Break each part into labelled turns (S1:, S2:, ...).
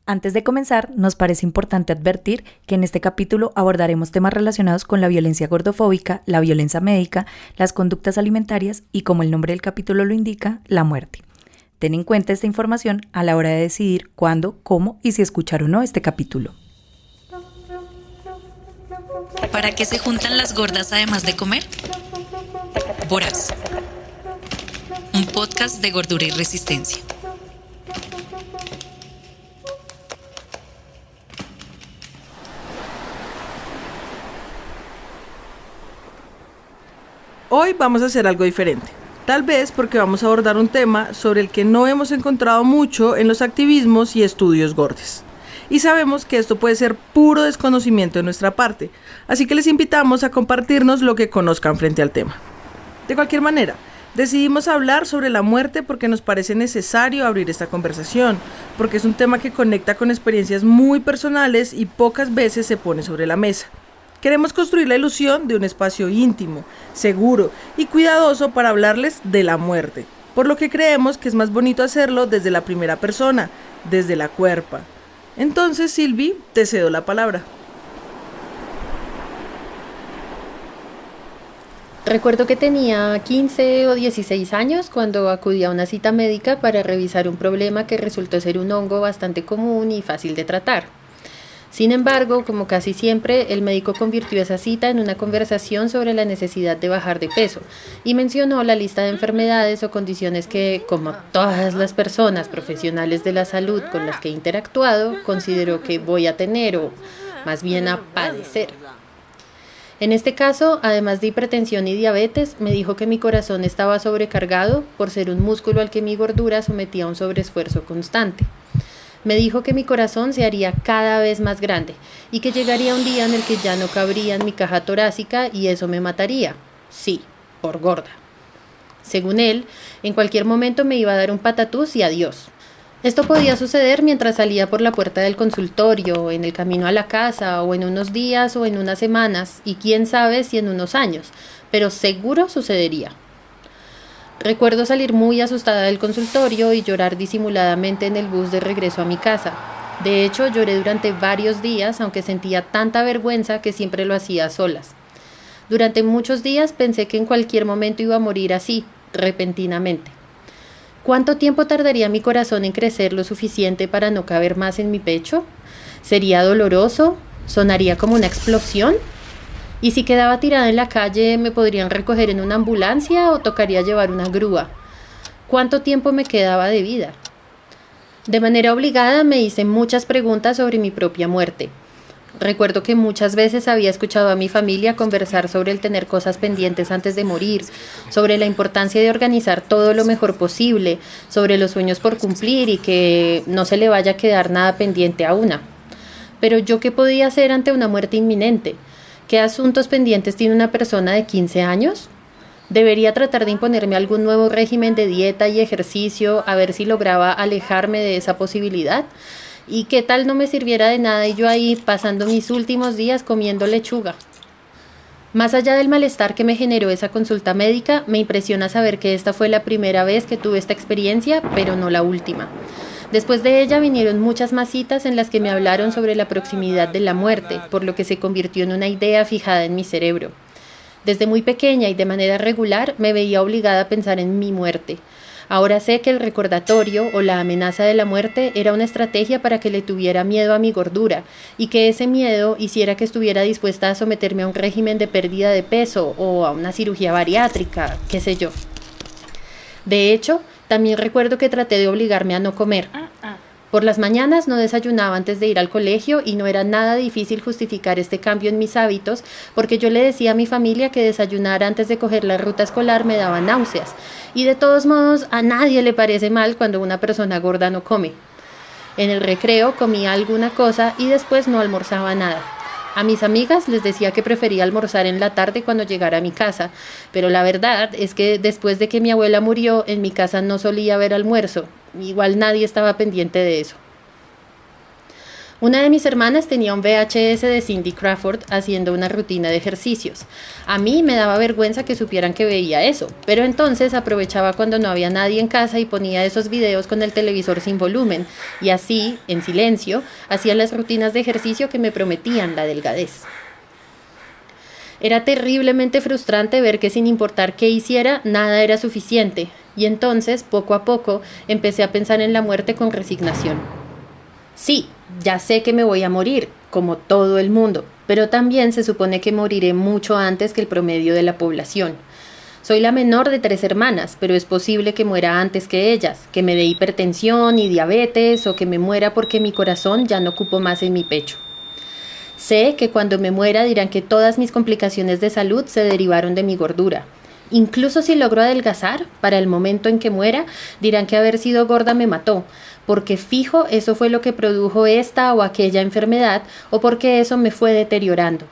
S1: Antes de comenzar, nos parece importante advertir que en este capítulo abordaremos temas relacionados con la violencia gordofóbica, la violencia médica, las conductas alimentarias y, como el nombre del capítulo lo indica, la muerte. Ten en cuenta esta información a la hora de decidir cuándo, cómo y si escuchar o no este capítulo.
S2: ¿Para qué se juntan las gordas además de comer? Voraz, un podcast de gordura y resistencia.
S3: Hoy vamos a hacer algo diferente, tal vez porque vamos a abordar un tema sobre el que no hemos encontrado mucho en los activismos y estudios gordes. Y sabemos que esto puede ser puro desconocimiento de nuestra parte, así que les invitamos a compartirnos lo que conozcan frente al tema. De cualquier manera, decidimos hablar sobre la muerte porque nos parece necesario abrir esta conversación, porque es un tema que conecta con experiencias muy personales y pocas veces se pone sobre la mesa. Queremos construir la ilusión de un espacio íntimo, seguro y cuidadoso para hablarles de la muerte, por lo que creemos que es más bonito hacerlo desde la primera persona, desde la cuerpa. Entonces, Silvi, te cedo la palabra.
S4: Recuerdo que tenía 15 o 16 años cuando acudí a una cita médica para revisar un problema que resultó ser un hongo bastante común y fácil de tratar. Sin embargo, como casi siempre, el médico convirtió esa cita en una conversación sobre la necesidad de bajar de peso y mencionó la lista de enfermedades o condiciones que, como todas las personas profesionales de la salud con las que he interactuado, considero que voy a tener o más bien a padecer. En este caso, además de hipertensión y diabetes, me dijo que mi corazón estaba sobrecargado por ser un músculo al que mi gordura sometía a un sobreesfuerzo constante. Me dijo que mi corazón se haría cada vez más grande y que llegaría un día en el que ya no cabría en mi caja torácica y eso me mataría. Sí, por gorda. Según él, en cualquier momento me iba a dar un patatús y adiós. Esto podía suceder mientras salía por la puerta del consultorio, en el camino a la casa, o en unos días o en unas semanas, y quién sabe si en unos años, pero seguro sucedería. Recuerdo salir muy asustada del consultorio y llorar disimuladamente en el bus de regreso a mi casa. De hecho, lloré durante varios días, aunque sentía tanta vergüenza que siempre lo hacía a solas. Durante muchos días pensé que en cualquier momento iba a morir así, repentinamente. ¿Cuánto tiempo tardaría mi corazón en crecer lo suficiente para no caber más en mi pecho? ¿Sería doloroso? ¿Sonaría como una explosión? ¿Y si quedaba tirada en la calle, me podrían recoger en una ambulancia o tocaría llevar una grúa? ¿Cuánto tiempo me quedaba de vida? De manera obligada me hice muchas preguntas sobre mi propia muerte. Recuerdo que muchas veces había escuchado a mi familia conversar sobre el tener cosas pendientes antes de morir, sobre la importancia de organizar todo lo mejor posible, sobre los sueños por cumplir y que no se le vaya a quedar nada pendiente a una. Pero ¿yo qué podía hacer ante una muerte inminente? ¿Qué asuntos pendientes tiene una persona de 15 años? ¿Debería tratar de imponerme algún nuevo régimen de dieta y ejercicio a ver si lograba alejarme de esa posibilidad? ¿Y qué tal no me sirviera de nada y yo ahí pasando mis últimos días comiendo lechuga? Más allá del malestar que me generó esa consulta médica, me impresiona saber que esta fue la primera vez que tuve esta experiencia, pero no la última. Después de ella vinieron muchas más citas en las que me hablaron sobre la proximidad de la muerte, por lo que se convirtió en una idea fijada en mi cerebro. Desde muy pequeña y de manera regular me veía obligada a pensar en mi muerte. Ahora sé que el recordatorio o la amenaza de la muerte era una estrategia para que le tuviera miedo a mi gordura y que ese miedo hiciera que estuviera dispuesta a someterme a un régimen de pérdida de peso o a una cirugía bariátrica, qué sé yo. De hecho, también recuerdo que traté de obligarme a no comer. Por las mañanas no desayunaba antes de ir al colegio y no era nada difícil justificar este cambio en mis hábitos porque yo le decía a mi familia que desayunar antes de coger la ruta escolar me daba náuseas. Y de todos modos, a nadie le parece mal cuando una persona gorda no come. En el recreo comía alguna cosa y después no almorzaba nada. A mis amigas les decía que prefería almorzar en la tarde cuando llegara a mi casa, pero la verdad es que después de que mi abuela murió, en mi casa no solía haber almuerzo. Igual nadie estaba pendiente de eso. Una de mis hermanas tenía un VHS de Cindy Crawford haciendo una rutina de ejercicios. A mí me daba vergüenza que supieran que veía eso, pero entonces aprovechaba cuando no había nadie en casa y ponía esos videos con el televisor sin volumen, y así, en silencio, hacía las rutinas de ejercicio que me prometían la delgadez. Era terriblemente frustrante ver que sin importar qué hiciera, nada era suficiente, y entonces, poco a poco, empecé a pensar en la muerte con resignación. Sí, ya sé que me voy a morir, como todo el mundo, pero también se supone que moriré mucho antes que el promedio de la población. Soy la menor de 3 hermanas, pero es posible que muera antes que ellas, que me dé hipertensión y diabetes o que me muera porque mi corazón ya no cupo más en mi pecho. Sé que cuando me muera dirán que todas mis complicaciones de salud se derivaron de mi gordura. Incluso si logro adelgazar, para el momento en que muera, dirán que haber sido gorda me mató, porque fijo eso fue lo que produjo esta o aquella enfermedad, o porque eso me fue deteriorando.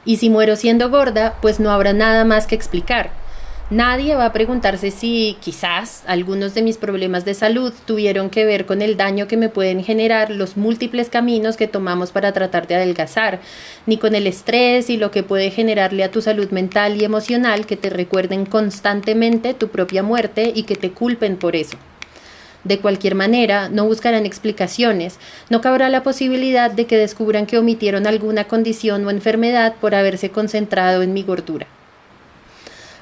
S4: Y si muero siendo gorda, pues no habrá nada más que explicar. Nadie va a preguntarse si, quizás, algunos de mis problemas de salud tuvieron que ver con el daño que me pueden generar los múltiples caminos que tomamos para tratar de adelgazar, ni con el estrés y lo que puede generarle a tu salud mental y emocional que te recuerden constantemente tu propia muerte y que te culpen por eso. De cualquier manera, no buscarán explicaciones, no cabrá la posibilidad de que descubran que omitieron alguna condición o enfermedad por haberse concentrado en mi gordura.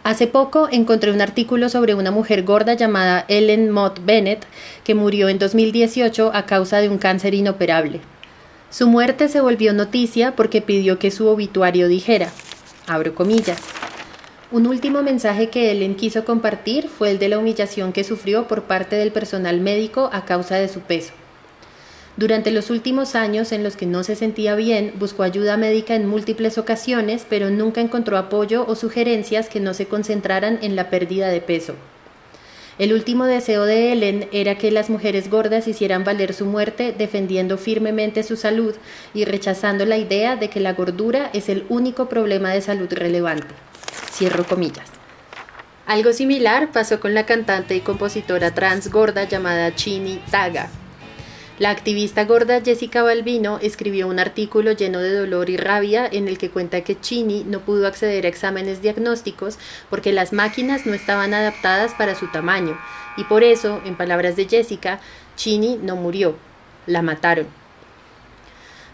S4: Hace poco encontré un artículo sobre una mujer gorda llamada Ellen Mott Bennett que murió en 2018 a causa de un cáncer inoperable. Su muerte se volvió noticia porque pidió que su obituario dijera, abro comillas, un último mensaje que Ellen quiso compartir fue el de la humillación que sufrió por parte del personal médico a causa de su peso. Durante los últimos años en los que no se sentía bien, buscó ayuda médica en múltiples ocasiones, pero nunca encontró apoyo o sugerencias que no se concentraran en la pérdida de peso. El último deseo de Ellen era que las mujeres gordas hicieran valer su muerte defendiendo firmemente su salud y rechazando la idea de que la gordura es el único problema de salud relevante. Cierro comillas. Algo similar pasó con la cantante y compositora trans gorda llamada Chini Taga. La activista gorda Jessica Balbino escribió un artículo lleno de dolor y rabia en el que cuenta que Chini no pudo acceder a exámenes diagnósticos porque las máquinas no estaban adaptadas para su tamaño y por eso, en palabras de Jessica, Chini no murió, la mataron.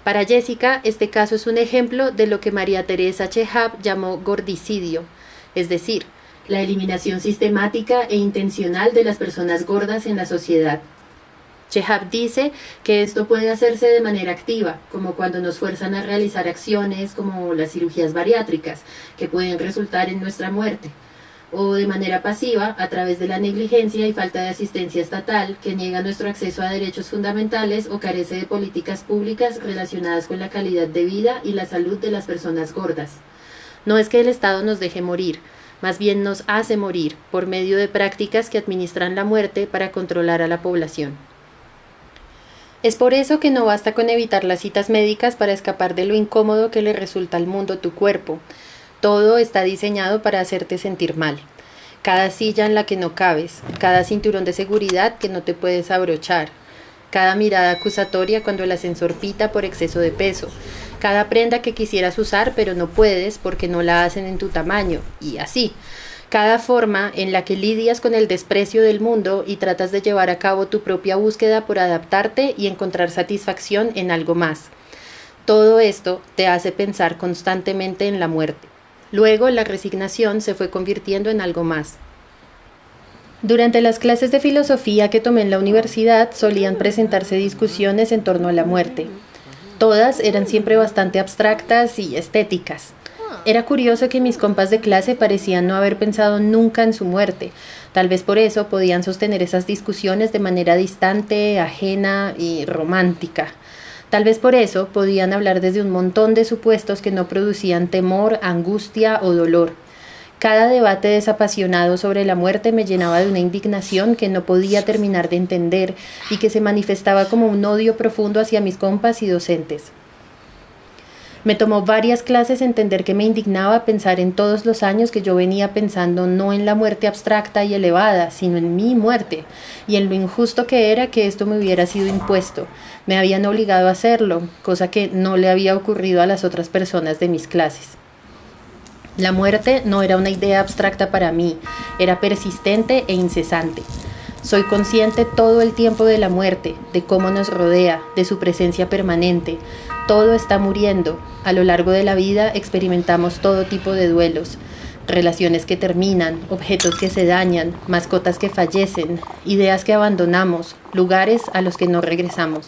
S4: Para Jessica, este caso es un ejemplo de lo que María Teresa Chehab llamó gordicidio, es decir, la eliminación sistemática e intencional de las personas gordas en la sociedad. Chehab dice que esto puede hacerse de manera activa, como cuando nos fuerzan a realizar acciones como las cirugías bariátricas, que pueden resultar en nuestra muerte, o de manera pasiva, a través de la negligencia y falta de asistencia estatal, que niega nuestro acceso a derechos fundamentales o carece de políticas públicas relacionadas con la calidad de vida y la salud de las personas gordas. No es que el Estado nos deje morir, más bien nos hace morir por medio de prácticas que administran la muerte para controlar a la población. Es por eso que no basta con evitar las citas médicas para escapar de lo incómodo que le resulta al mundo tu cuerpo. Todo está diseñado para hacerte sentir mal. Cada silla en la que no cabes, cada cinturón de seguridad que no te puedes abrochar, cada mirada acusatoria cuando el ascensor pita por exceso de peso, cada prenda que quisieras usar pero no puedes porque no la hacen en tu tamaño, y así. Cada forma en la que lidias con el desprecio del mundo y tratas de llevar a cabo tu propia búsqueda por adaptarte y encontrar satisfacción en algo más. Todo esto te hace pensar constantemente en la muerte. Luego la resignación se fue convirtiendo en algo más. Durante las clases de filosofía que tomé en la universidad solían presentarse discusiones en torno a la muerte. Todas eran siempre bastante abstractas y estéticas. Era curioso que mis compas de clase parecían no haber pensado nunca en su muerte. Tal vez por eso podían sostener esas discusiones de manera distante, ajena y romántica. Tal vez por eso podían hablar desde un montón de supuestos que no producían temor, angustia o dolor. Cada debate desapasionado sobre la muerte me llenaba de una indignación que no podía terminar de entender y que se manifestaba como un odio profundo hacia mis compas y docentes. Me tomó varias clases entender que me indignaba pensar en todos los años que yo venía pensando no en la muerte abstracta y elevada, sino en mi muerte, y en lo injusto que era que esto me hubiera sido impuesto. Me habían obligado a hacerlo, cosa que no le había ocurrido a las otras personas de mis clases. La muerte no era una idea abstracta para mí, era persistente e incesante. Soy consciente todo el tiempo de la muerte, de cómo nos rodea, de su presencia permanente. Todo está muriendo. A lo largo de la vida experimentamos todo tipo de duelos. Relaciones que terminan, objetos que se dañan, mascotas que fallecen, ideas que abandonamos, lugares a los que no regresamos.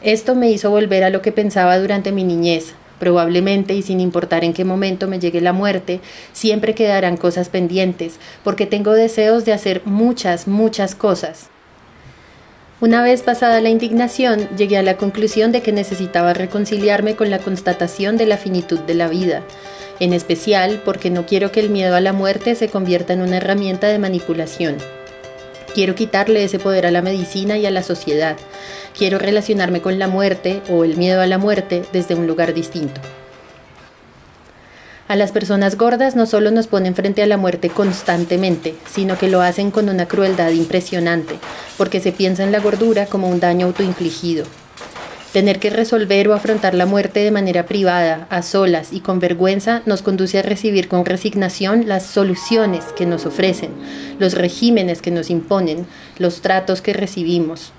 S4: Esto me hizo volver a lo que pensaba durante mi niñez. Probablemente, y sin importar en qué momento me llegue la muerte, siempre quedarán cosas pendientes, porque tengo deseos de hacer muchas cosas. Una vez pasada la indignación, llegué a la conclusión de que necesitaba reconciliarme con la constatación de la finitud de la vida, en especial porque no quiero que el miedo a la muerte se convierta en una herramienta de manipulación. Quiero quitarle ese poder a la medicina y a la sociedad. Quiero relacionarme con la muerte o el miedo a la muerte desde un lugar distinto. A las personas gordas no solo nos ponen frente a la muerte constantemente, sino que lo hacen con una crueldad impresionante, porque se piensa en la gordura como un daño autoinfligido. Tener que resolver o afrontar la muerte de manera privada, a solas y con vergüenza nos conduce a recibir con resignación las soluciones que nos ofrecen, los regímenes que nos imponen, los tratos que recibimos.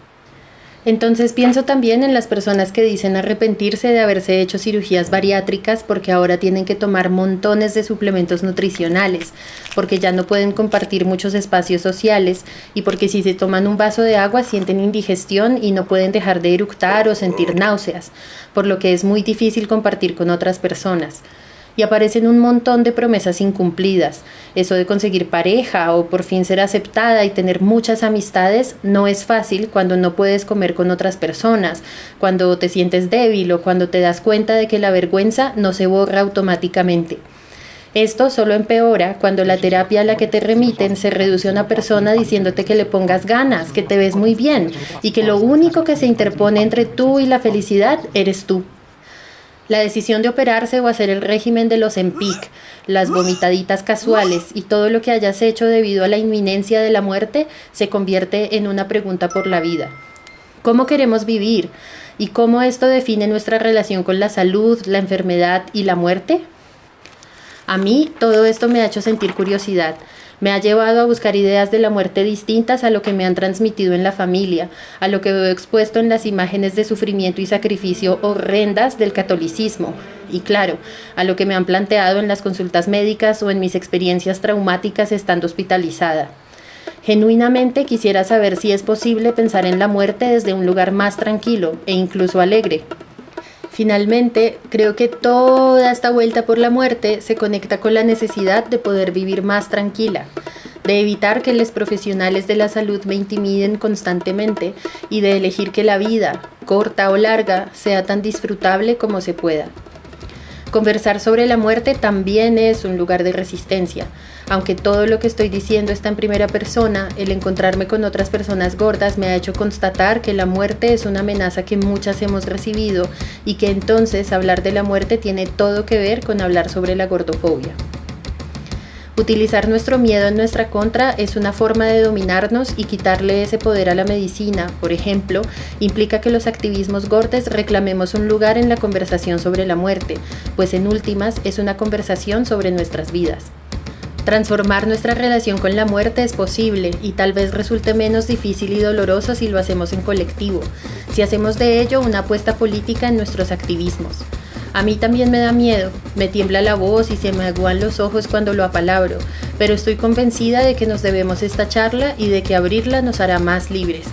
S4: Entonces pienso también en las personas que dicen arrepentirse de haberse hecho cirugías bariátricas porque ahora tienen que tomar montones de suplementos nutricionales, porque ya no pueden compartir muchos espacios sociales y porque si se toman un vaso de agua sienten indigestión y no pueden dejar de eructar o sentir náuseas, por lo que es muy difícil compartir con otras personas. Y aparecen un montón de promesas incumplidas. Eso de conseguir pareja o por fin ser aceptada y tener muchas amistades no es fácil cuando no puedes comer con otras personas, cuando te sientes débil o cuando te das cuenta de que la vergüenza no se borra automáticamente. Esto solo empeora cuando la terapia a la que te remiten se reduce a una persona diciéndote que le pongas ganas, que te ves muy bien y que lo único que se interpone entre tú y la felicidad eres tú. La decisión de operarse o hacer el régimen de los Ozempic, las vomitaditas casuales y todo lo que hayas hecho debido a la inminencia de la muerte se convierte en una pregunta por la vida. ¿Cómo queremos vivir? ¿Y cómo esto define nuestra relación con la salud, la enfermedad y la muerte? A mí todo esto me ha hecho sentir curiosidad. Me ha llevado a buscar ideas de la muerte distintas a lo que me han transmitido en la familia, a lo que veo expuesto en las imágenes de sufrimiento y sacrificio horrendas del catolicismo, y claro, a lo que me han planteado en las consultas médicas o en mis experiencias traumáticas estando hospitalizada. Genuinamente quisiera saber si es posible pensar en la muerte desde un lugar más tranquilo e incluso alegre. Finalmente, creo que toda esta vuelta por la muerte se conecta con la necesidad de poder vivir más tranquila, de evitar que los profesionales de la salud me intimiden constantemente y de elegir que la vida, corta o larga, sea tan disfrutable como se pueda. Conversar sobre la muerte también es un lugar de resistencia. Aunque todo lo que estoy diciendo está en primera persona, el encontrarme con otras personas gordas me ha hecho constatar que la muerte es una amenaza que muchas hemos recibido y que entonces hablar de la muerte tiene todo que ver con hablar sobre la gordofobia. Utilizar nuestro miedo en nuestra contra es una forma de dominarnos y quitarle ese poder a la medicina. Por ejemplo, implica que los activismos gordes reclamemos un lugar en la conversación sobre la muerte, pues en últimas es una conversación sobre nuestras vidas. Transformar nuestra relación con la muerte es posible y tal vez resulte menos difícil y doloroso si lo hacemos en colectivo, si hacemos de ello una apuesta política en nuestros activismos. A mí también me da miedo, me tiembla la voz y se me aguan los ojos cuando lo apalabro, pero estoy convencida de que nos debemos esta charla y de que abrirla nos hará más libres.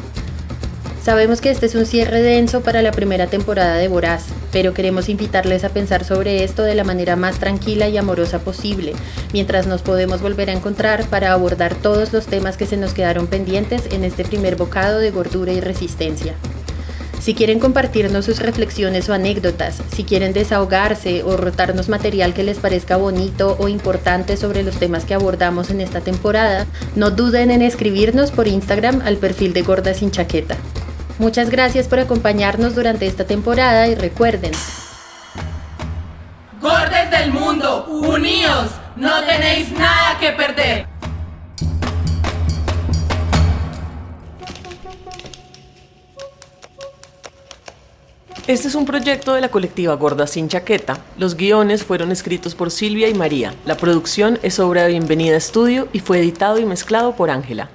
S4: Sabemos que este es un cierre denso para la primera temporada de Voraz, pero queremos invitarles a pensar sobre esto de la manera más tranquila y amorosa posible, mientras nos podemos volver a encontrar para abordar todos los temas que se nos quedaron pendientes en este primer bocado de gordura y resistencia. Si quieren compartirnos sus reflexiones o anécdotas, si quieren desahogarse o rotarnos material que les parezca bonito o importante sobre los temas que abordamos en esta temporada, no duden en escribirnos por Instagram al perfil de Gorda Sin Chaqueta. Muchas gracias por acompañarnos durante esta temporada y recuerden,
S3: Uníos, no tenéis nada que perder.
S5: Este es un proyecto de la colectiva Gordas Sin Chaqueta. Los guiones fueron escritos por Silvia y María. La producción es obra de Bienvenida Estudio y fue editado y mezclado por Ángela.